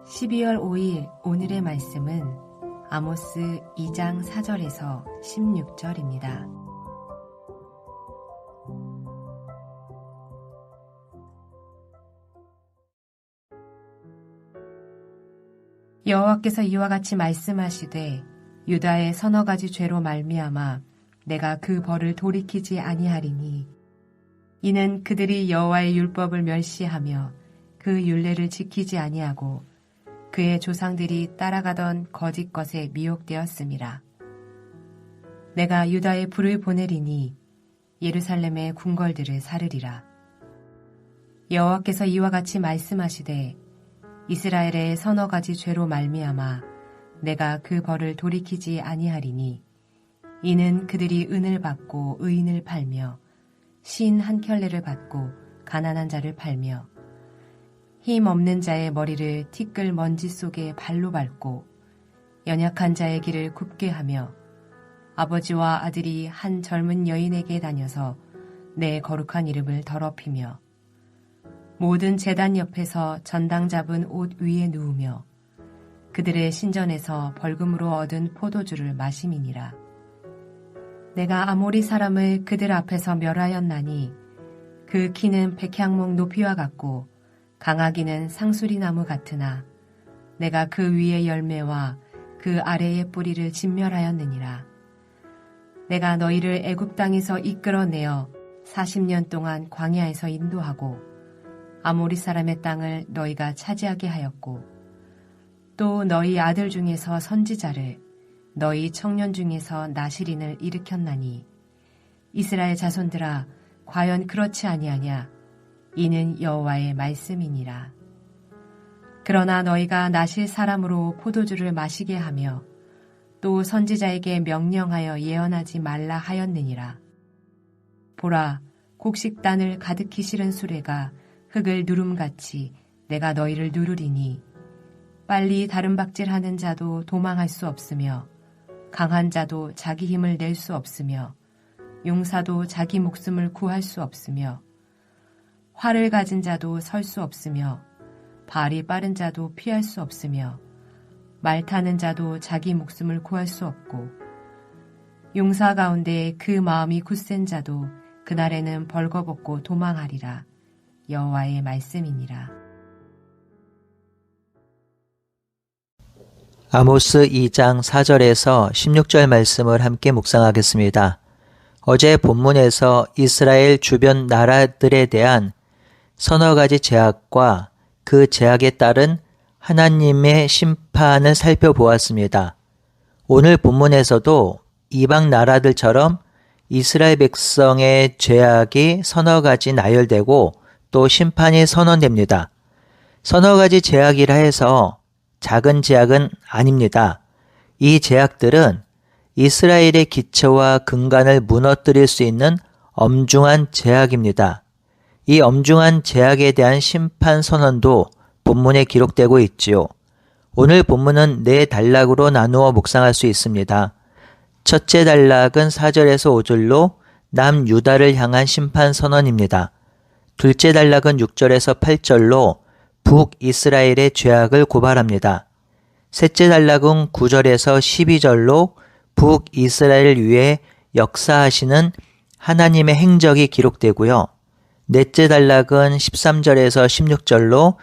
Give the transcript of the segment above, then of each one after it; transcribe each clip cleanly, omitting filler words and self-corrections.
12월 5일 오늘의 말씀은 아모스 2장 4절에서 16절입니다. 여호와께서 이와 같이 말씀하시되 유다의 서너 가지 죄로 말미암아 내가 그 벌을 돌이키지 아니하리니 이는 그들이 여호와의 율법을 멸시하며 그 율례를 지키지 아니하고 그의 조상들이 따라가던 거짓 것에 미혹되었음이라. 내가 유다에 불을 보내리니 예루살렘의 궁궐들을 사르리라. 여호와께서 이와 같이 말씀하시되 이스라엘의 서너 가지 죄로 말미암아 내가 그 벌을 돌이키지 아니하리니 이는 그들이 은을 받고 의인을 팔며 신 한 켤레를 받고 가난한 자를 팔며 힘 없는 자의 머리를 티끌 먼지 속에 발로 밟고 연약한 자의 길을 굽게 하며 아버지와 아들이 한 젊은 여인에게 다녀서 내 거룩한 이름을 더럽히며 모든 제단 옆에서 전당 잡은 옷 위에 누우며 그들의 신전에서 벌금으로 얻은 포도주를 마심이니라. 내가 아모리 사람을 그들 앞에서 멸하였나니 그 키는 백향목 높이와 같고 강하기는 상수리 나무 같으나 내가 그 위의 열매와 그 아래의 뿌리를 진멸하였느니라. 내가 너희를 애굽 땅에서 이끌어내어 40년 동안 광야에서 인도하고 아모리 사람의 땅을 너희가 차지하게 하였고 또 너희 아들 중에서 선지자를 너희 청년 중에서 나실인을 일으켰나니 이스라엘 자손들아 과연 그렇지 아니하냐. 이는 여호와의 말씀이니라. 그러나 너희가 나실 사람으로 포도주를 마시게 하며 또 선지자에게 명령하여 예언하지 말라 하였느니라. 보라, 곡식단을 가득히 실은 수레가 흙을 누름같이 내가 너희를 누르리니 빨리 다름박질하는 자도 도망할 수 없으며 강한 자도 자기 힘을 낼 수 없으며 용사도 자기 목숨을 구할 수 없으며 활을 가진 자도 설 수 없으며 발이 빠른 자도 피할 수 없으며 말 타는 자도 자기 목숨을 구할 수 없고 용사 가운데 그 마음이 굳센 자도 그날에는 벌거벗고 도망하리라. 여호와의 말씀이니라. 아모스 2장 4절에서 16절 말씀을 함께 묵상하겠습니다. 어제 본문에서 이스라엘 주변 나라들에 대한 서너 가지 제약과 그 제약에 따른 하나님의 심판을 살펴보았습니다. 오늘 본문에서도 이방 나라들처럼 이스라엘 백성의 죄악이 서너 가지 나열되고 또 심판이 선언됩니다. 서너 가지 제약이라 해서 작은 제약은 아닙니다. 이 제약들은 이스라엘의 기초와 근간을 무너뜨릴 수 있는 엄중한 제약입니다. 이 엄중한 제약에 대한 심판 선언도 본문에 기록되고 있지요. 오늘 본문은 4단락으로 나누어 묵상할 수 있습니다. 첫째 단락은 4절에서 5절로 남유다를 향한 심판 선언입니다. 둘째 단락은 6절에서 8절로 북이스라엘의 죄악을 고발합니다. 셋째 단락은 9절에서 12절로 북이스라엘 위에 역사하시는 하나님의 행적이 기록되고요. 넷째 단락은 13절에서 16절로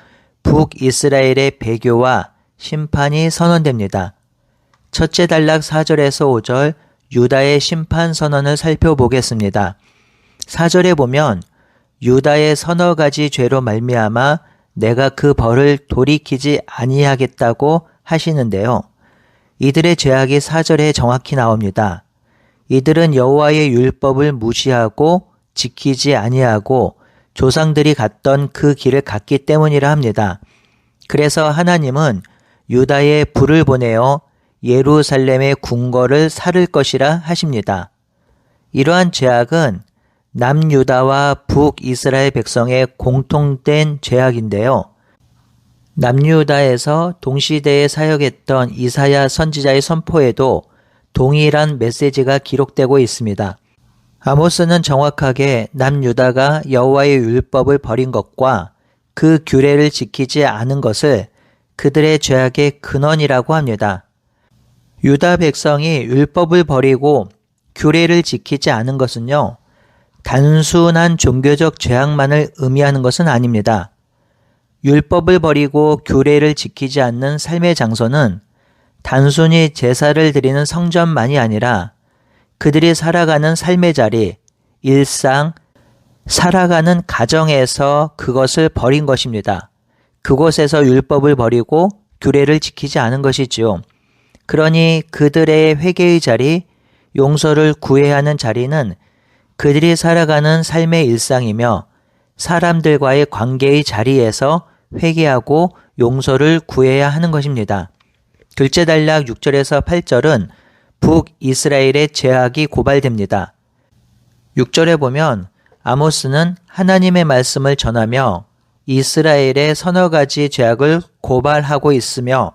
북이스라엘의 배교와 심판이 선언됩니다. 첫째 단락 4절에서 5절 유다의 심판 선언을 살펴보겠습니다. 4절에 보면 유다의 서너 가지 죄로 말미암아 내가 그 벌을 돌이키지 아니하겠다고 하시는데요. 이들의 죄악이 4절에 정확히 나옵니다. 이들은 여호와의 율법을 무시하고 지키지 아니하고 조상들이 갔던 그 길을 갔기 때문이라 합니다. 그래서 하나님은 유다에 불을 보내어 예루살렘의 궁궐을 사를 것이라 하십니다. 이러한 죄악은 남유다와 북이스라엘 백성의 공통된 죄악인데요. 남유다에서 동시대에 사역했던 이사야 선지자의 선포에도 동일한 메시지가 기록되고 있습니다. 아모스는 정확하게 남유다가 여호와의 율법을 버린 것과 그 규례를 지키지 않은 것을 그들의 죄악의 근원이라고 합니다. 유다 백성이 율법을 버리고 규례를 지키지 않은 것은요, 단순한 종교적 죄악만을 의미하는 것은 아닙니다. 율법을 버리고 규례를 지키지 않는 삶의 장소는 단순히 제사를 드리는 성전만이 아니라 그들이 살아가는 삶의 자리, 일상, 살아가는 가정에서 그것을 버린 것입니다. 그곳에서 율법을 버리고 규례를 지키지 않은 것이지요. 그러니 그들의 회개의 자리, 용서를 구해야 하는 자리는 그들이 살아가는 삶의 일상이며 사람들과의 관계의 자리에서 회개하고 용서를 구해야 하는 것입니다. 둘째 단락 6절에서 8절은 북이스라엘의 죄악이 고발됩니다. 6절에 보면 아모스는 하나님의 말씀을 전하며 이스라엘의 서너 가지 죄악을 고발하고 있으며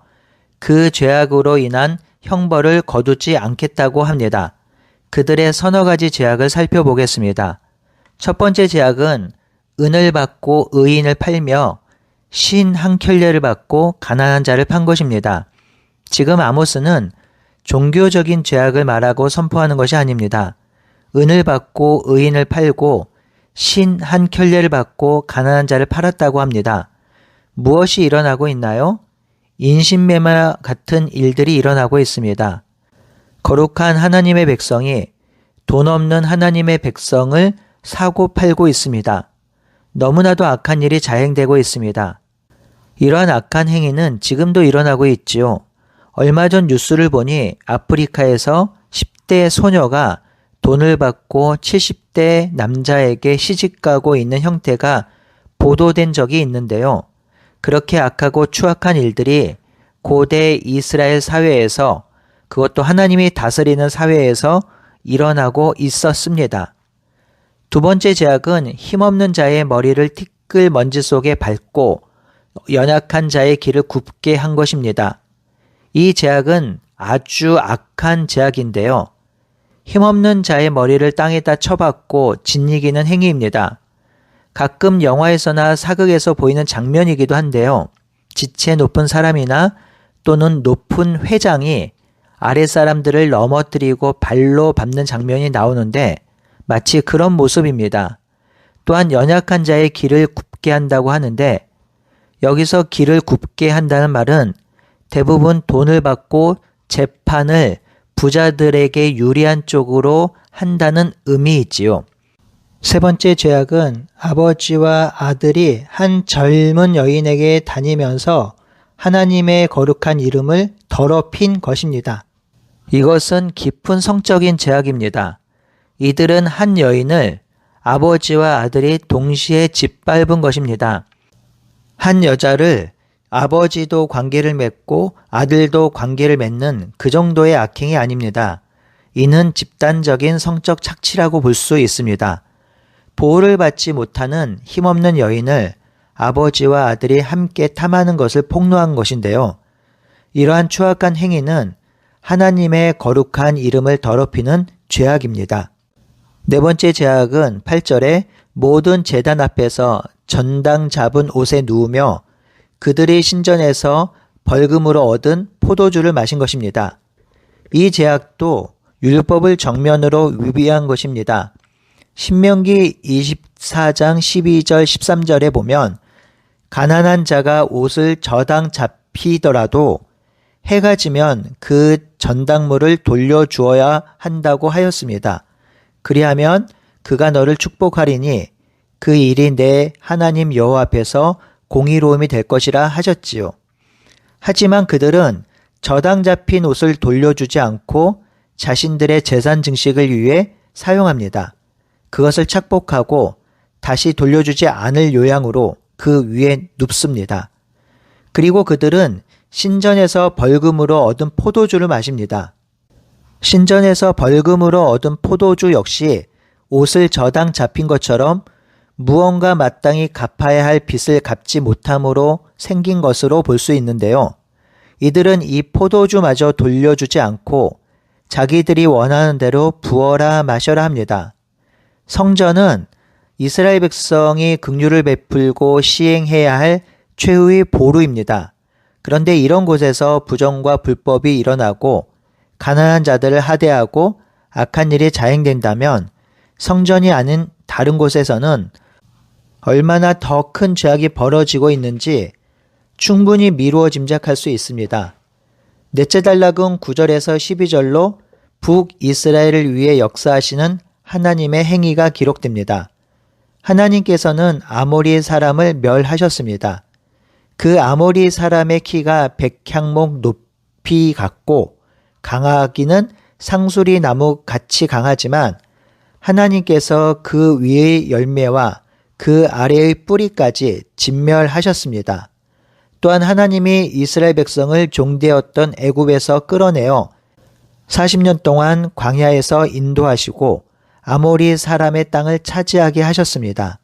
그 죄악으로 인한 형벌을 거두지 않겠다고 합니다. 그들의 서너 가지 죄악을 살펴보겠습니다. 첫 번째 죄악은 은을 받고 의인을 팔며 신 한 켤레를 받고 가난한 자를 판 것입니다. 지금 아모스는 종교적인 죄악을 말하고 선포하는 것이 아닙니다. 은을 받고 의인을 팔고 신 한 켤레를 받고 가난한 자를 팔았다고 합니다. 무엇이 일어나고 있나요? 인신매매 같은 일들이 일어나고 있습니다. 거룩한 하나님의 백성이 돈 없는 하나님의 백성을 사고 팔고 있습니다. 너무나도 악한 일이 자행되고 있습니다. 이러한 악한 행위는 지금도 일어나고 있지요. 얼마 전 뉴스를 보니 아프리카에서 10대 소녀가 돈을 받고 70대 남자에게 시집가고 있는 형태가 보도된 적이 있는데요. 그렇게 악하고 추악한 일들이 고대 이스라엘 사회에서, 그것도 하나님이 다스리는 사회에서 일어나고 있었습니다. 두 번째 죄악은 힘없는 자의 머리를 티끌 먼지 속에 밟고 연약한 자의 길을 굽게 한 것입니다. 이 죄악은 아주 악한 죄악인데요. 힘없는 자의 머리를 땅에다 쳐박고 짓이기는 행위입니다. 가끔 영화에서나 사극에서 보이는 장면이기도 한데요. 지체 높은 사람이나 또는 높은 회장이 아랫사람들을 넘어뜨리고 발로 밟는 장면이 나오는데 마치 그런 모습입니다. 또한 연약한 자의 길을 굽게 한다고 하는데 여기서 길을 굽게 한다는 말은 대부분 돈을 받고 재판을 부자들에게 유리한 쪽으로 한다는 의미이지요. 세 번째 죄악은 아버지와 아들이 한 젊은 여인에게 다니면서 하나님의 거룩한 이름을 더럽힌 것입니다. 이것은 깊은 성적인 죄악입니다. 이들은 한 여인을 아버지와 아들이 동시에 짓밟은 것입니다. 한 여자를 아버지도 관계를 맺고 아들도 관계를 맺는 그 정도의 악행이 아닙니다. 이는 집단적인 성적 착취라고 볼 수 있습니다. 보호를 받지 못하는 힘없는 여인을 아버지와 아들이 함께 탐하는 것을 폭로한 것인데요. 이러한 추악한 행위는 하나님의 거룩한 이름을 더럽히는 죄악입니다. 네 번째 죄악은 8절에 모든 제단 앞에서 전당 잡은 옷에 누우며 그들의 신전에서 벌금으로 얻은 포도주를 마신 것입니다. 이 죄악도 율법을 정면으로 위배한 것입니다. 신명기 24장 12절 13절에 보면 가난한 자가 옷을 저당 잡히더라도 해가 지면 그 전당물을 돌려주어야 한다고 하였습니다. 그리하면 그가 너를 축복하리니 그 일이 내 하나님 여호와 앞에서 공의로움이 될 것이라 하셨지요. 하지만 그들은 저당 잡힌 옷을 돌려주지 않고 자신들의 재산 증식을 위해 사용합니다. 그것을 착복하고 다시 돌려주지 않을 요양으로 그 위에 눕습니다. 그리고 그들은 신전에서 벌금으로 얻은 포도주를 마십니다. 신전에서 벌금으로 얻은 포도주 역시 옷을 저당 잡힌 것처럼 무언가 마땅히 갚아야 할 빚을 갚지 못함으로 생긴 것으로 볼 수 있는데요. 이들은 이 포도주마저 돌려주지 않고 자기들이 원하는 대로 부어라 마셔라 합니다. 성전은 이스라엘 백성이 긍휼을 베풀고 시행해야 할 최후의 보루입니다. 그런데 이런 곳에서 부정과 불법이 일어나고 가난한 자들을 하대하고 악한 일이 자행된다면 성전이 아닌 다른 곳에서는 얼마나 더 큰 죄악이 벌어지고 있는지 충분히 미루어 짐작할 수 있습니다. 넷째 단락은 9절에서 12절로 북이스라엘을 위해 역사하시는 하나님의 행위가 기록됩니다. 하나님께서는 아모리 사람을 멸하셨습니다. 그 아모리 사람의 키가 백향목 높이 같고 강하기는 상수리 나무 같이 강하지만 하나님께서 그 위의 열매와 그 아래의 뿌리까지 진멸하셨습니다. 또한 하나님이 이스라엘 백성을 종되었던 애굽에서 끌어내어 40년 동안 광야에서 인도하시고 아모리 사람의 땅을 차지하게 하셨습니다.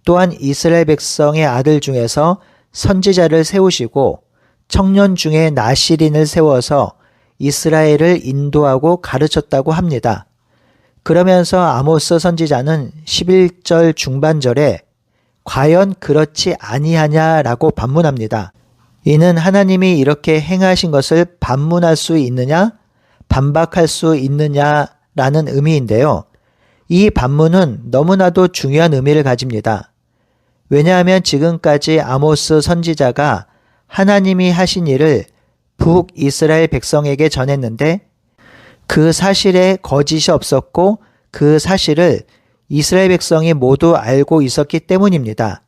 또한 이스라엘 백성의 아들 중에서 선지자를 세우시고 청년 중에 나시린을 세워서 이스라엘을 인도하고 가르쳤다고 합니다. 그러면서 아모스 선지자는 11절 중반절에 과연 그렇지 아니하냐라고 반문합니다. 이는 하나님이 이렇게 행하신 것을 반문할 수 있느냐, 반박할 수 있느냐라는 의미인데요. 이 반문은 너무나도 중요한 의미를 가집니다. 왜냐하면 지금까지 아모스 선지자가 하나님이 하신 일을 북이스라엘 백성에게 전했는데 그 사실에 거짓이 없었고 그 사실을 이스라엘 백성이 모두 알고 있었기 때문입니다.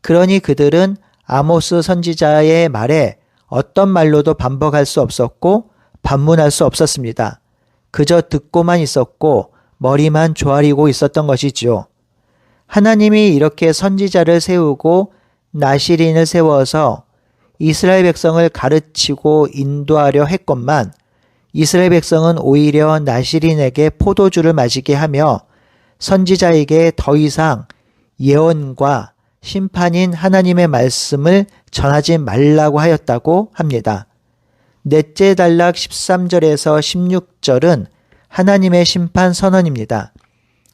그러니 그들은 아모스 선지자의 말에 어떤 말로도 반박할 수 없었고 반문할 수 없었습니다. 그저 듣고만 있었고 머리만 조아리고 있었던 것이지요. 하나님이 이렇게 선지자를 세우고 나시린을 세워서 이스라엘 백성을 가르치고 인도하려 했건만 이스라엘 백성은 오히려 나시린에게 포도주를 마시게 하며 선지자에게 더 이상 예언과 심판인 하나님의 말씀을 전하지 말라고 하였다고 합니다. 넷째 단락 13절에서 16절은 하나님의 심판 선언입니다.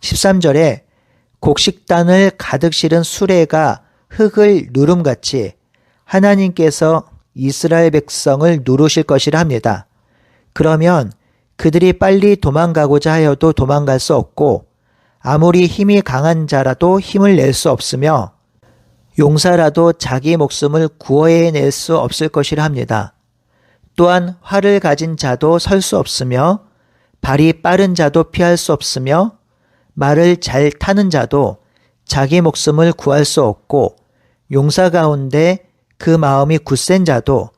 13절에 곡식단을 가득 실은 수레가 흙을 누름같이 하나님께서 이스라엘 백성을 누르실 것이라 합니다. 그러면 그들이 빨리 도망가고자 하여도 도망갈 수 없고 아무리 힘이 강한 자라도 힘을 낼 수 없으며 용사라도 자기 목숨을 구해낼 수 없을 것이라 합니다. 또한 활을 가진 자도 설 수 없으며 발이 빠른 자도 피할 수 없으며 말을 잘 타는 자도 자기 목숨을 구할 수 없고 용사 가운데 그 마음이 굳센 자도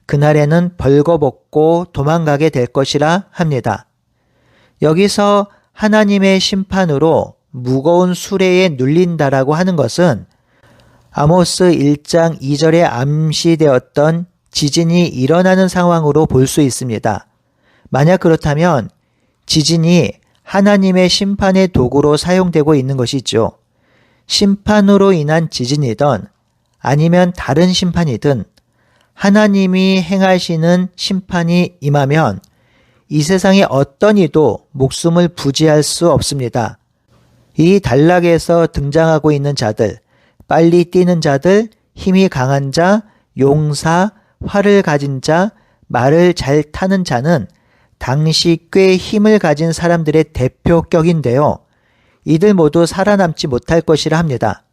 그날에는 벌거벗고 도망가게 될 것이라 합니다. 여기서 하나님의 심판으로 무거운 수레에 눌린다라고 하는 것은 아모스 1장 2절에 암시되었던 지진이 일어나는 상황으로 볼 수 있습니다. 만약 그렇다면 지진이 하나님의 심판의 도구로 사용되고 있는 것이죠. 심판으로 인한 지진이든 아니면 다른 심판이든 하나님이 행하시는 심판이 임하면 이 세상의 어떤 이도 목숨을 부지할 수 없습니다. 이 단락에서 등장하고 있는 자들, 빨리 뛰는 자들, 힘이 강한 자, 용사, 활을 가진 자, 말을 잘 타는 자는 당시 꽤 힘을 가진 사람들의 대표격인데요. 이들 모두 살아남지 못할 것이라 합니다.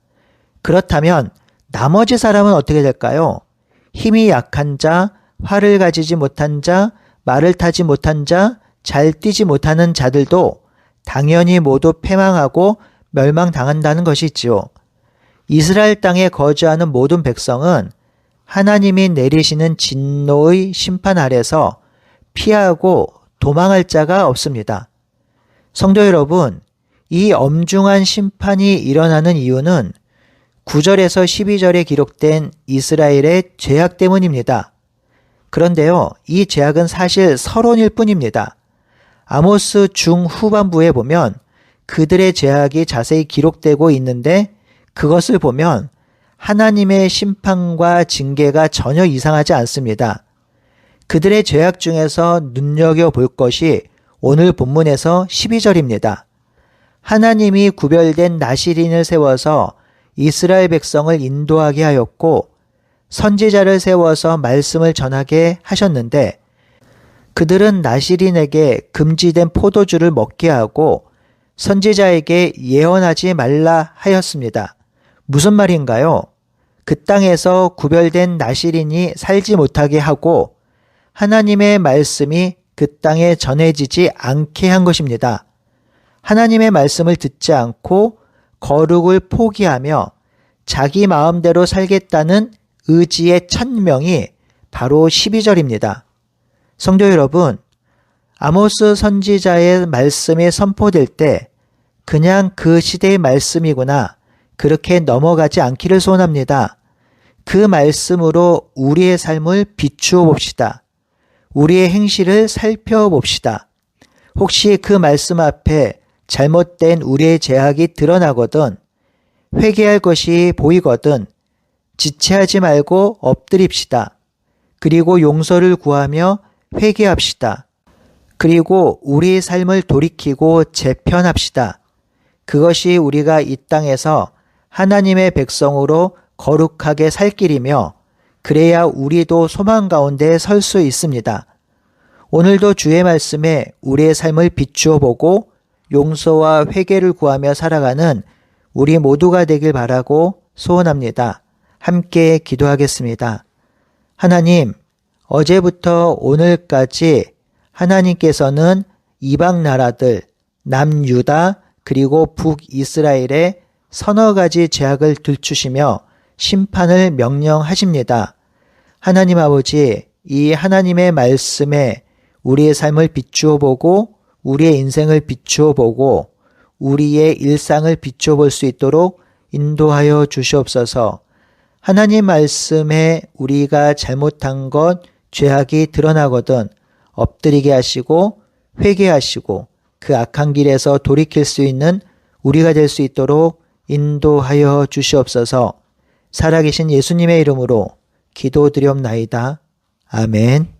그렇다면 나머지 사람은 어떻게 될까요? 힘이 약한 자, 활을 가지지 못한 자, 말을 타지 못한 자, 잘 뛰지 못하는 자들도 당연히 모두 패망하고 멸망당한다는 것이지요. 이스라엘 땅에 거주하는 모든 백성은 하나님이 내리시는 진노의 심판 아래서 피하고 도망할 자가 없습니다. 성도 여러분, 이 엄중한 심판이 일어나는 이유는 9절에서 12절에 기록된 이스라엘의 죄악 때문입니다. 그런데요, 이 죄악은 사실 서론일 뿐입니다. 아모스 중후반부에 보면 그들의 죄악이 자세히 기록되고 있는데 그것을 보면 하나님의 심판과 징계가 전혀 이상하지 않습니다. 그들의 죄악 중에서 눈여겨볼 것이 오늘 본문에서 12절입니다. 하나님이 구별된 나시린을 세워서 이스라엘 백성을 인도하게 하였고 선지자를 세워서 말씀을 전하게 하셨는데 그들은 나시린에게 금지된 포도주를 먹게 하고 선지자에게 예언하지 말라 하였습니다. 무슨 말인가요? 그 땅에서 구별된 나시린이 살지 못하게 하고 하나님의 말씀이 그 땅에 전해지지 않게 한 것입니다. 하나님의 말씀을 듣지 않고 거룩을 포기하며 자기 마음대로 살겠다는 의지의 천명이 바로 12절입니다. 성도 여러분, 아모스 선지자의 말씀이 선포될 때 그냥 그 시대의 말씀이구나 그렇게 넘어가지 않기를 소원합니다. 그 말씀으로 우리의 삶을 비추어 봅시다. 우리의 행실을 살펴봅시다. 혹시 그 말씀 앞에 잘못된 우리의 죄악이 드러나거든 회개할 것이 보이거든 지체하지 말고 엎드립시다. 그리고 용서를 구하며 회개합시다. 그리고 우리의 삶을 돌이키고 재편합시다. 그것이 우리가 이 땅에서 하나님의 백성으로 거룩하게 살 길이며 그래야 우리도 소망 가운데 설 수 있습니다. 오늘도 주의 말씀에 우리의 삶을 비추어 보고 용서와 회개를 구하며 살아가는 우리 모두가 되길 바라고 소원합니다. 함께 기도하겠습니다. 하나님, 어제부터 오늘까지 하나님께서는 이방 나라들, 남유다 그리고 북이스라엘의 서너 가지 죄악을 들추시며 심판을 명령하십니다. 하나님 아버지, 이 하나님의 말씀에 우리의 삶을 비추어 보고 우리의 인생을 비추어 보고 우리의 일상을 비추어 볼 수 있도록 인도하여 주시옵소서. 하나님 말씀에 우리가 잘못한 것, 죄악이 드러나거든 엎드리게 하시고 회개하시고 그 악한 길에서 돌이킬 수 있는 우리가 될 수 있도록 인도하여 주시옵소서. 살아계신 예수님의 이름으로 기도드리옵나이다. 아멘.